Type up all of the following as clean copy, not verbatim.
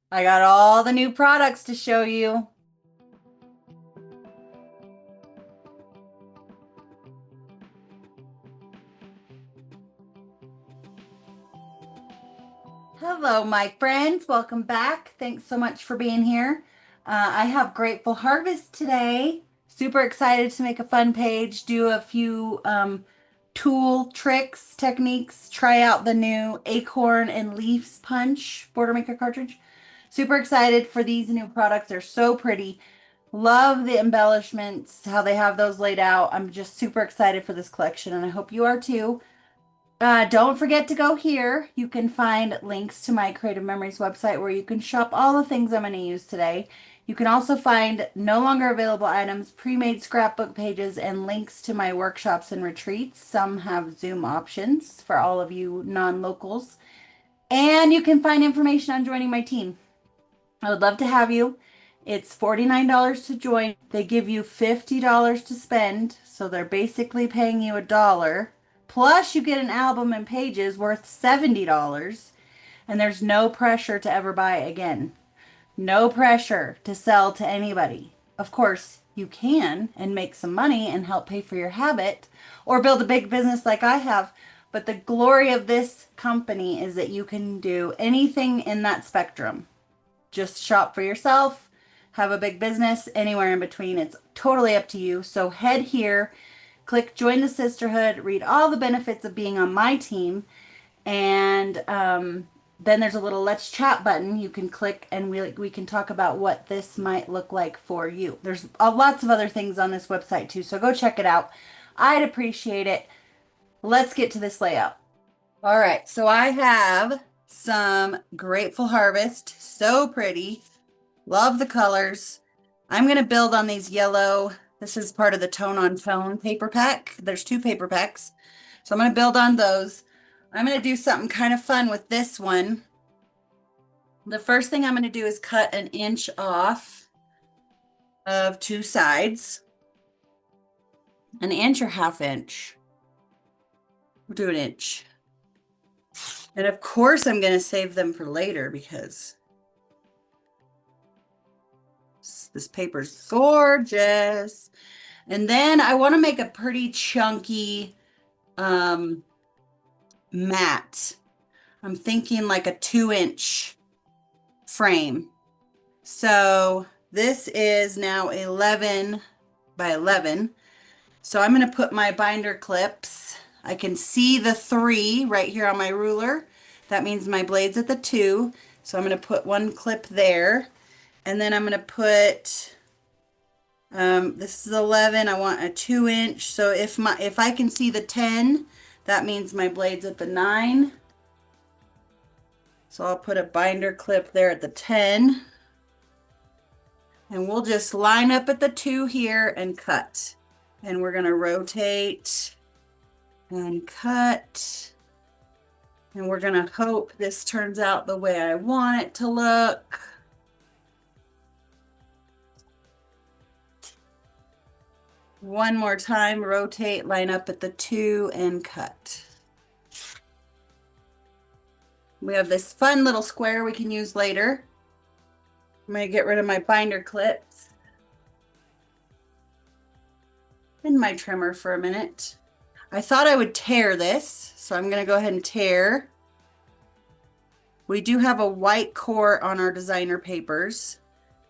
I got all the new products to show you. Hello, my friends. Welcome back. Thanks so much for being here. I have Grateful Harvest today. Super excited to make a fun page, do a few tool tricks, techniques, try out the new Acorn and Leaves Punch Border Maker cartridge. Super excited for these new products. They're so pretty. Love the embellishments, how they have those laid out. I'm just super excited for this collection, and I hope you are too. Don't forget to go here. You can find links to my Creative Memories website where you can shop all the things I'm going to use today. You can also find no longer available items, pre-made scrapbook pages, and links to my workshops and retreats. Some have Zoom options for all of you non-locals. And you can find information on joining my team. I would love to have you. It's $49 to join. They give you $50 to spend, so they're basically paying you $1. Plus, you get an album and pages worth $70, and there's no pressure to ever buy again. No pressure to sell to anybody. Of course, you can and make some money and help pay for your habit or build a big business like I have. But the glory of this company is that you can do anything in that spectrum. Just shop for yourself, have a big business, anywhere in between. It's totally up to you. So head here, click join the sisterhood, read all the benefits of being on my team, and then there's a little let's chat button you can click, and we can talk about what this might look like for you. There's lots of other things on this website too, so go check it out. I'd appreciate it. Let's get to this layout. All right, so I have some Grateful Harvest. So pretty. Love the colors. I'm going to build on these yellow. This is part of the Tone on Tone paper pack. There's two paper packs. So I'm going to build on those. I'm going to do something kind of fun with this one. The first thing I'm going to do is cut an inch off of two sides. An inch or half inch. We'll do an inch. And of course, I'm going to save them for later because this paper's gorgeous. And then I want to make a pretty chunky mat. I'm thinking like a 2-inch frame. So this is now 11 by 11. So I'm going to put my binder clips. I can see the 3 right here on my ruler. That means my blade's at the 2. So I'm going to put one clip there. And then I'm going to put, this is 11. I want a 2-inch. So if I can see the 10, that means my blade's at the 9. So I'll put a binder clip there at the 10. And we'll just line up at the 2 here and cut. And we're going to rotate and cut. And we're going to hope this turns out the way I want it to look. One more time, rotate, line up at the 2 and cut. We have this fun little square we can use later. I'm going to get rid of my binder clips and my trimmer for a minute. I thought I would tear this, so I'm going to go ahead and tear. We do have a white core on our designer papers,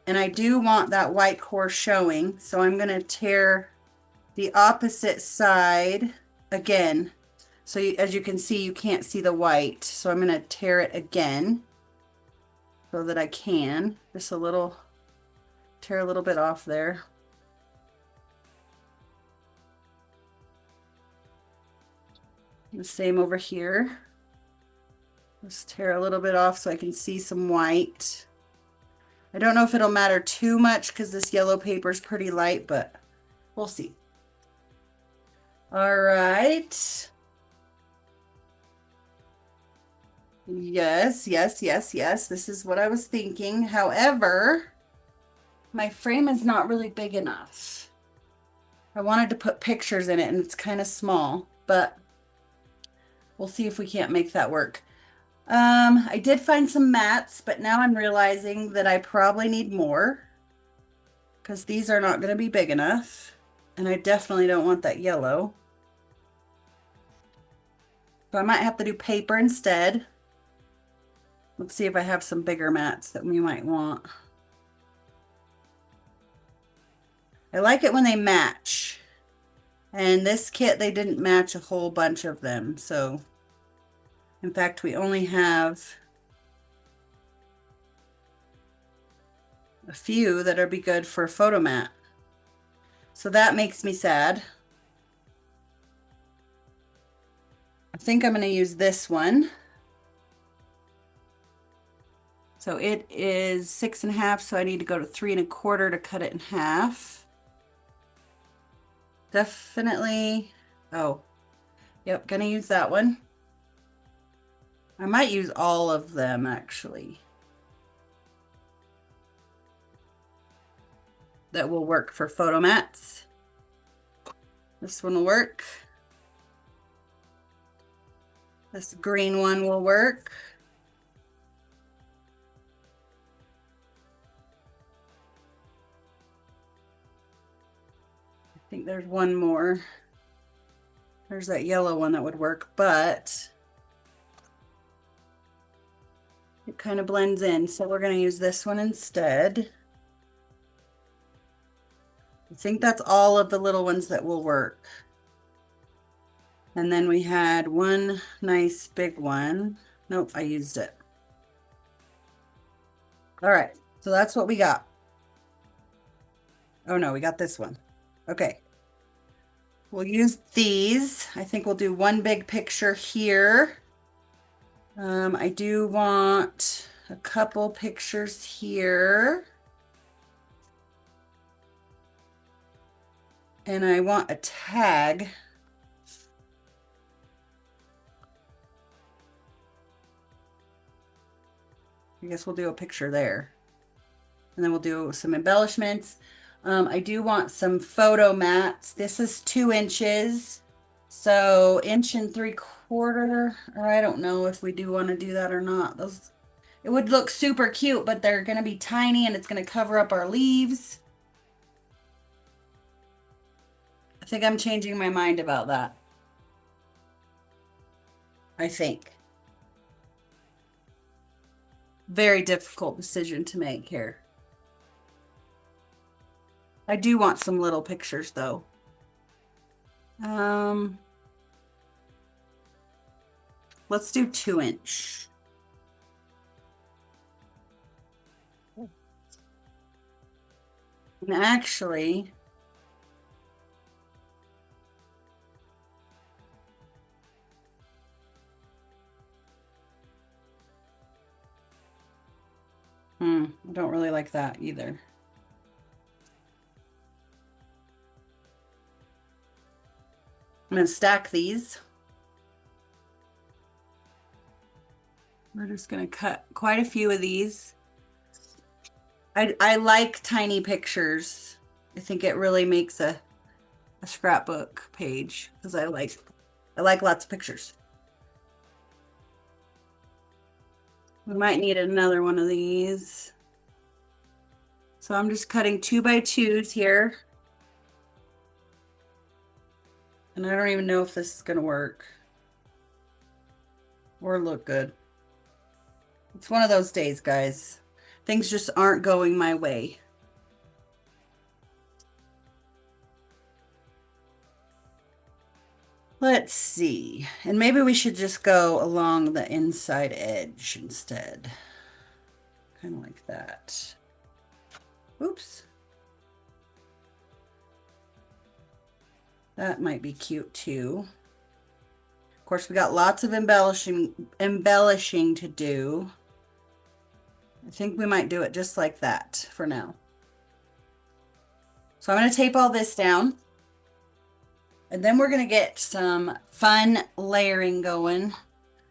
and I do want that white core showing, so I'm going to tear the opposite side again. So as you can see, you can't see the white. So I'm going to tear it again so that I can. Just a little, tear a little bit off there. The same over here. Just tear a little bit off so I can see some white. I don't know if it'll matter too much because this yellow paper is pretty light, but we'll see. All right. Yes, yes, yes, yes. This is what I was thinking. However, my frame is not really big enough. I wanted to put pictures in it and it's kind of small, but we'll see if we can't make that work. I did find some mats, but now I'm realizing that I probably need more because these are not going to be big enough. And I definitely don't want that yellow. So I might have to do paper instead. Let's see if I have some bigger mats that we might want. I like it when they match. And this kit, they didn't match a whole bunch of them. So, in fact, we only have a few that'll be good for a photo mat. So that makes me sad. I think I'm going to use this one. So it is 6.5, so I need to go to 3.25 to cut it in half. Definitely. Oh, yep, gonna use that one. I might use all of them actually. That will work for photo mats. This one will work. This green one will work. I think there's one more. There's that yellow one that would work, but it kind of blends in. So we're going to use this one instead. I think that's all of the little ones that will work. And then we had one nice big one. Nope, I used it. All right, so that's what we got. Oh no, we got this one. Okay. We'll use these. I think we'll do one big picture here. I do want a couple pictures here. And I want a tag. I guess we'll do a picture there. And then we'll do some embellishments. I do want some photo mats. This is 2 inches. So 1.75 inches, or I don't know if we do want to do that or not. Those, it would look super cute, but they're going to be tiny and it's going to cover up our leaves. I think I'm changing my mind about that. I think. Very difficult decision to make here. I do want some little pictures though. Let's do 2-inch. And actually, I don't really like that either. I'm going to stack these. We're just going to cut quite a few of these. I like tiny pictures. I think it really makes a scrapbook page because I like lots of pictures. We might need another one of these. So I'm just cutting 2x2s here. And I don't even know if this is going to work or look good. It's one of those days, guys. Things just aren't going my way. Let's see. And maybe we should just go along the inside edge instead. Kind of like that. Oops. That might be cute too. Of course, we got lots of embellishing to do. I think we might do it just like that for now. So I'm going to tape all this down. And then we're going to get some fun layering going.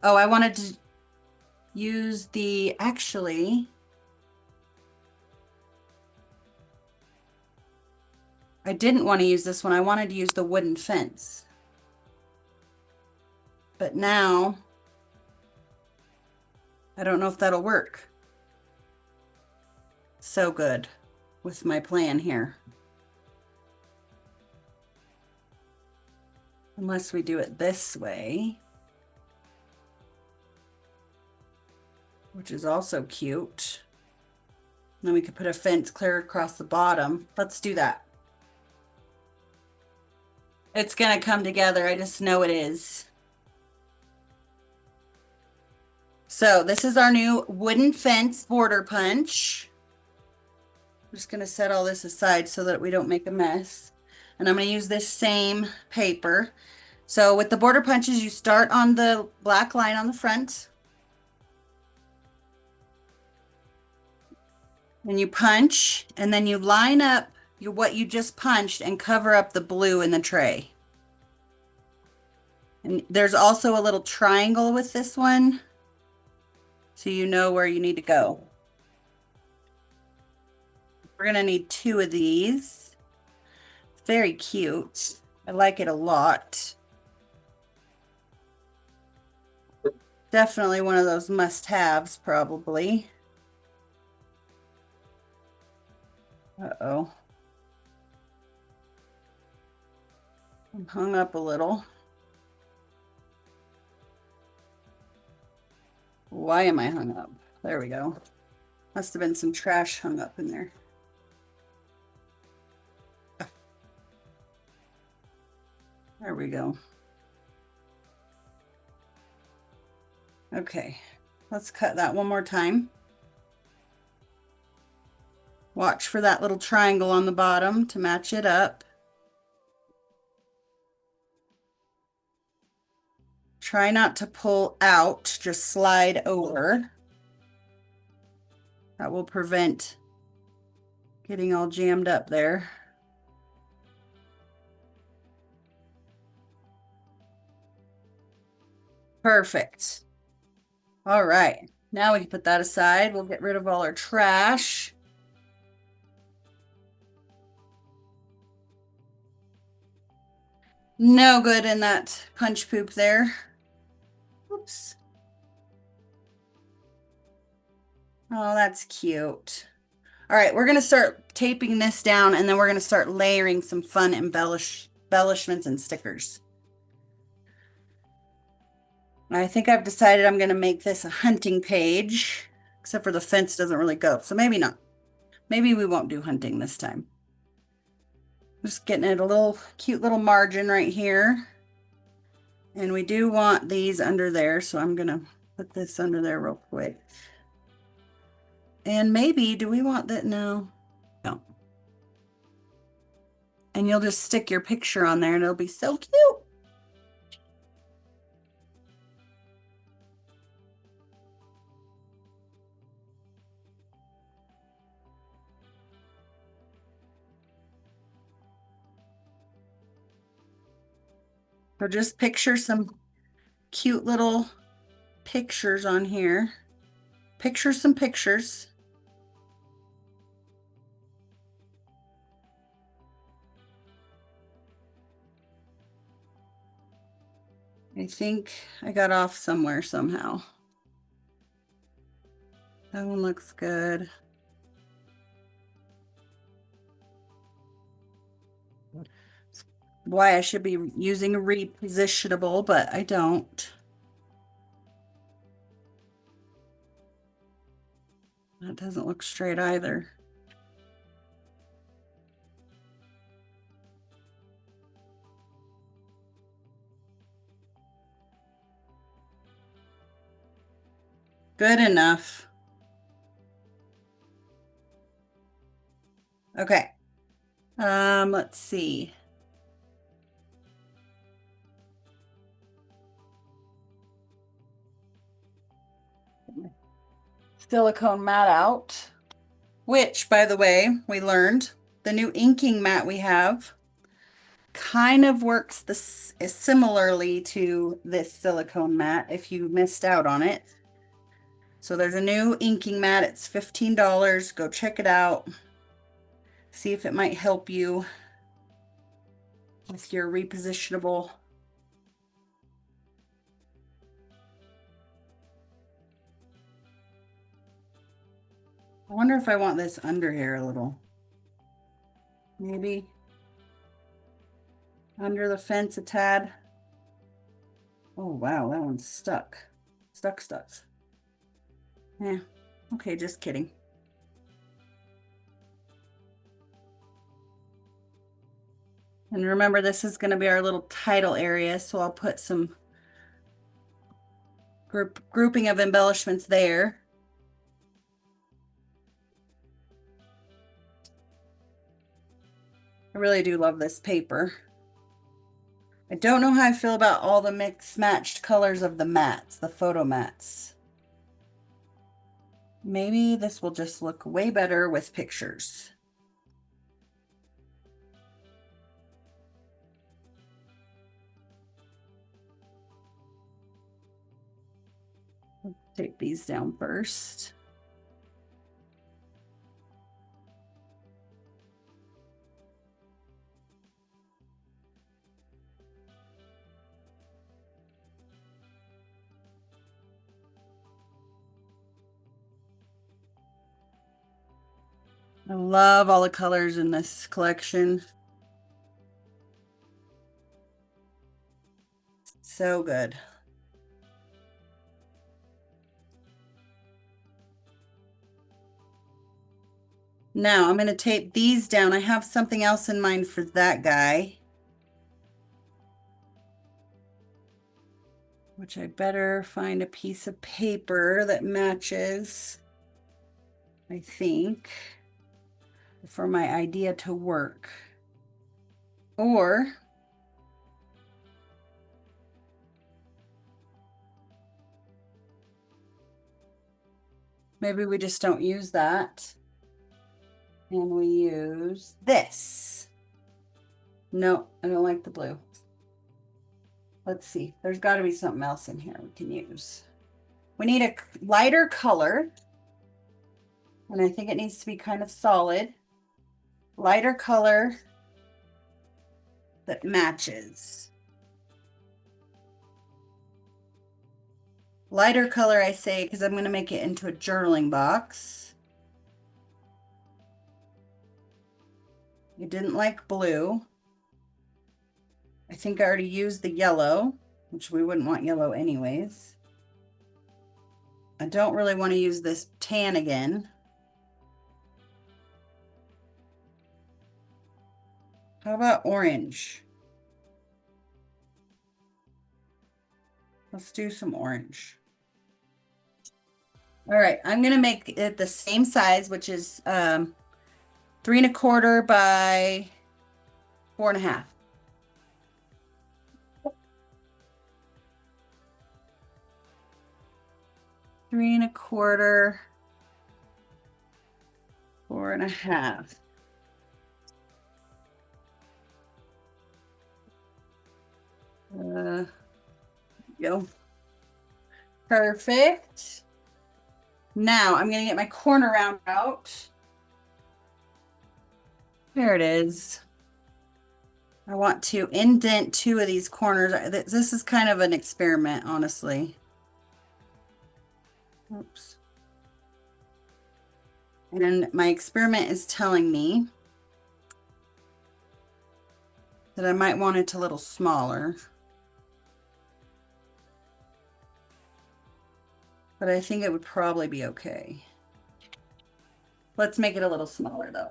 Oh, I wanted to use the, actually, I didn't want to use this one. I wanted to use the wooden fence. But now I don't know if that'll work so good with my plan here. Unless we do it this way, which is also cute. Then we could put a fence clear across the bottom. Let's do that. It's gonna come together. I just know it is. So this is our new wooden fence border punch. I'm just gonna set all this aside so that we don't make a mess. And I'm gonna use this same paper. So with the border punches, you start on the black line on the front. And you punch, and then you line up what you just punched and cover up the blue in the tray. And there's also a little triangle with this one, so you know where you need to go. We're gonna need 2 of these. Very cute. I like it a lot. Definitely one of those must-haves, probably. Uh-oh. I'm hung up a little. Why am I hung up? There we go. Must have been some trash hung up in there. There we go. Okay, let's cut that one more time. Watch for that little triangle on the bottom to match it up. Try not to pull out, just slide over. That will prevent getting all jammed up there. Perfect. All right, now we can put that aside. We'll get rid of all our trash. No good in that punch poop there. Oops. Oh, that's cute. All right, we're gonna start taping this down, and then we're gonna start layering some fun embellishments and stickers. I think I've decided I'm gonna make this a hunting page, except for the fence doesn't really go, so maybe not. Maybe we won't do hunting this time. Just getting it a little cute little margin right here. And we do want these under there, so I'm gonna put this under there real quick. And maybe, do we want that? No. No. And you'll just stick your picture on there and it'll be so cute. Or just picture some cute little pictures on here. Picture some pictures. I think I got off somewhere somehow. That one looks good. Why I should be using a repositionable, but I don't. That doesn't look straight either. Good enough. Okay. Let's see. Silicone mat out, which, by the way, we learned the new inking mat we have kind of works similarly to this silicone mat if you missed out on it. So there's a new inking mat. It's $15. Go check it out. See if it might help you with your repositionable. I wonder if I want this under here a little. Maybe under the fence a tad. Oh, wow, that one's stuck. Stuck. Yeah, okay, just kidding. And remember, this is going to be our little title area, so I'll put some grouping of embellishments there. I really do love this paper. I don't know how I feel about all the mixed matched colors of the mats, the photo mats. Maybe this will just look way better with pictures. Take these down first. I love all the colors in this collection. So good. Now I'm going to tape these down. I have something else in mind for that guy, which I better find a piece of paper that matches, I think, for my idea to work. Or maybe we just don't use that and we use this. No, I don't like the blue. Let's see. There's got to be something else in here we can use. We need a lighter color, and I think it needs to be kind of solid. Lighter color that matches. Lighter color, I say, because I'm going to make it into a journaling box. You didn't like blue. I think I already used the yellow, which we wouldn't want yellow anyways. I don't really want to use this tan again. How about orange? Let's do some orange. All right, I'm gonna make it the same size, which is 3¼ by 4½. Three and a quarter, 4½. Go. Perfect. Now I'm going to get my corner round out. There it is. I want to indent 2 of these corners. This is kind of an experiment, honestly. Oops. And my experiment is telling me that I might want it a little smaller. But I think it would probably be okay. Let's make it a little smaller though.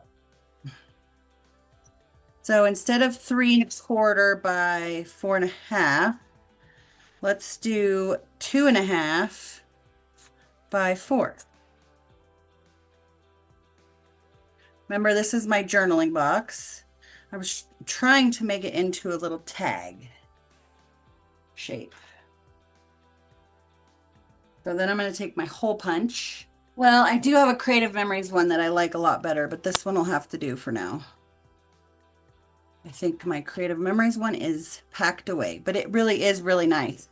So instead of 3¼ by 4½, let's do 2½ by 4. Remember, this is my journaling box. I was trying to make it into a little tag shape. So then I'm going to take my hole punch. Well, I do have a Creative Memories one that I like a lot better, but this one will have to do for now. I think my Creative Memories one is packed away, but it really is really nice.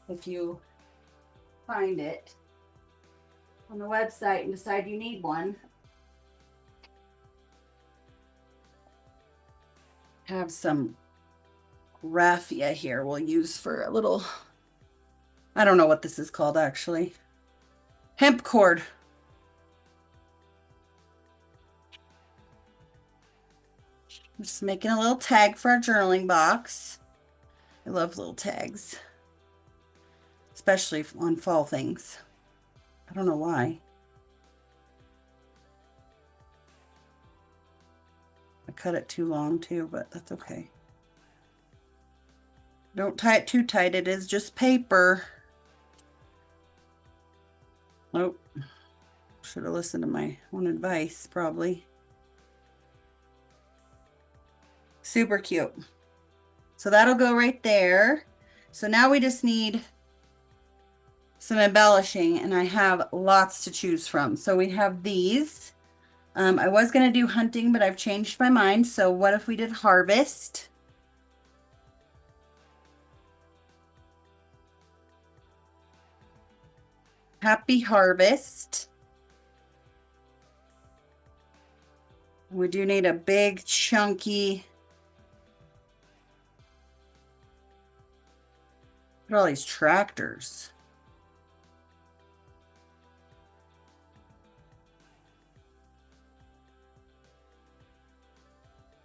If you find it on the website and decide you need one, have some raffia here we'll use for a little, I don't know what this is called actually. Hemp cord. Just making a little tag for our journaling box. I love little tags, especially on fall things. I don't know why. I cut it too long too, but that's okay. Don't tie it too tight. It is just paper. Oh, should have listened to my own advice, probably. Super cute. So that'll go right there. So now we just need some embellishing, and I have lots to choose from. So we have these. I was going to do hunting, but I've changed my mind. So what if we did harvest? Happy harvest. We do need a big chunky. Look at all these tractors.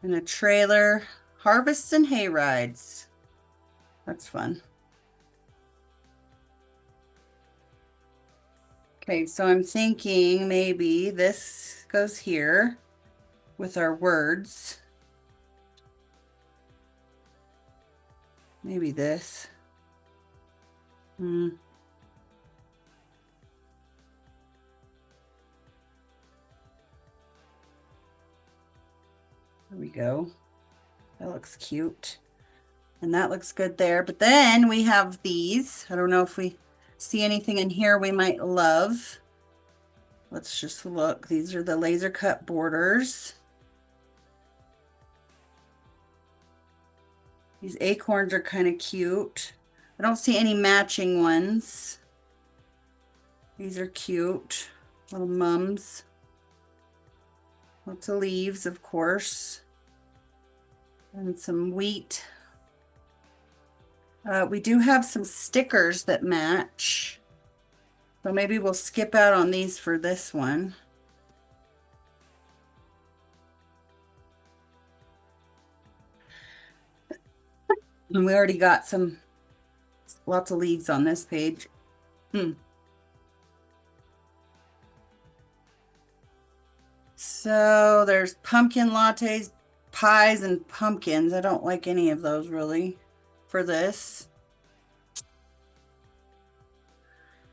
And a trailer, harvests and hay rides. That's fun. Okay, so I'm thinking maybe this goes here with our words. Maybe this. There we go. That looks cute. And that looks good there. But then we have these. I don't know if we see anything in here we might love. Let's just look. These are the laser cut borders. These acorns are kind of cute. I don't see any matching ones. These are cute. Little mums. Lots of leaves, of course. And some wheat. We do have some stickers that match. So maybe we'll skip out on these for this one. And we already got lots of leaves on this page. So there's pumpkin lattes, pies, and pumpkins. I don't like any of those really for this.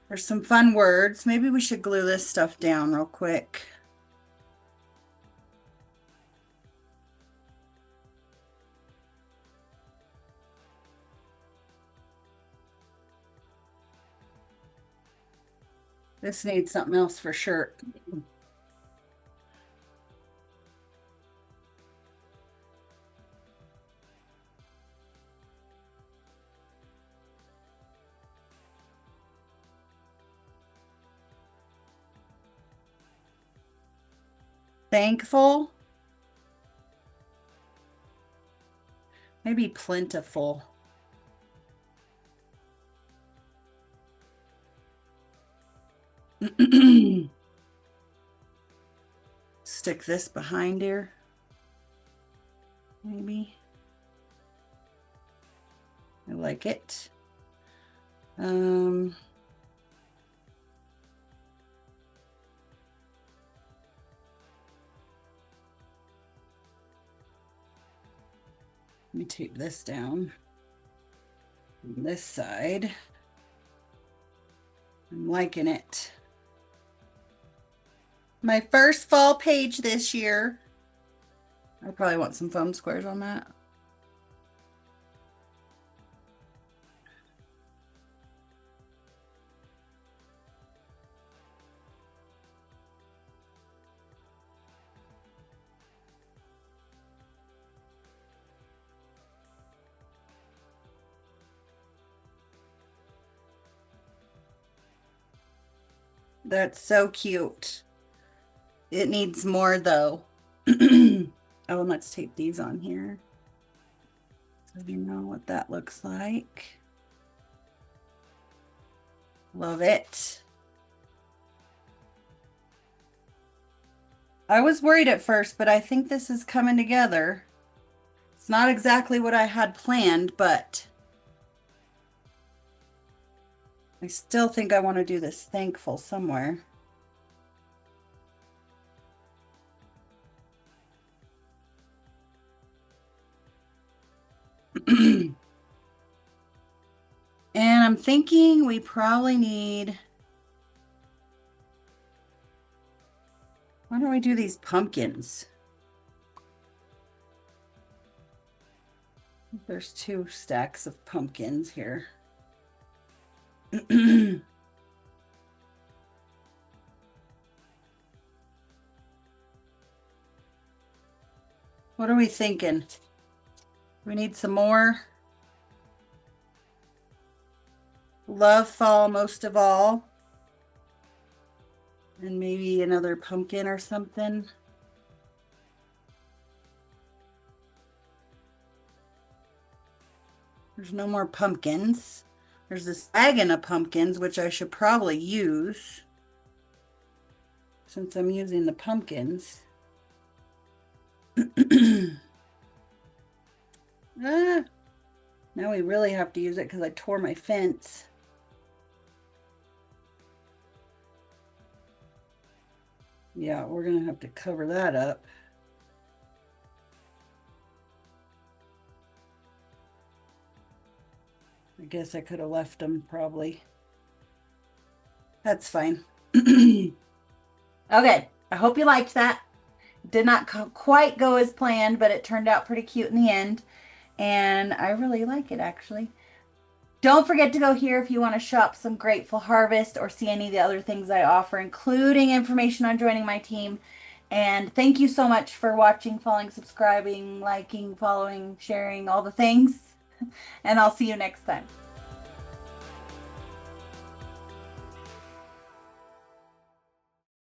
There's some fun words. Maybe we should glue this stuff down real quick. This needs something else for sure. Thankful. Maybe plentiful. Stick this behind here. Maybe. I like it. Let me tape this down on this side. I'm liking it. My first fall page this year. I probably want some foam squares on that. That's so cute. It needs more though. Oh, and let's tape these on here so you know what that looks like. Love it. I was worried at first, but I think this is coming together. It's not exactly what I had planned, but I still think I want to do this thankful somewhere. And I'm thinking we probably need, why don't we do these pumpkins? There's 2 stacks of pumpkins here. What are we thinking? We need some more. Love fall most of all. And maybe another pumpkin or something. There's no more pumpkins. There's this wagon of pumpkins, which I should probably use since I'm using the pumpkins. Ah, now we really have to use it because I tore my fence. Yeah, we're gonna have to cover that up. I guess I could have left them probably. That's fine. Okay, I hope you liked that. Did not quite go as planned, but it turned out pretty cute in the end. And I really like it actually. Don't forget to go here if you want to shop some Grateful Harvest or see any of the other things I offer, including information on joining my team. And thank you so much for watching, following, subscribing, liking, following, sharing, all the things. And I'll see you next time.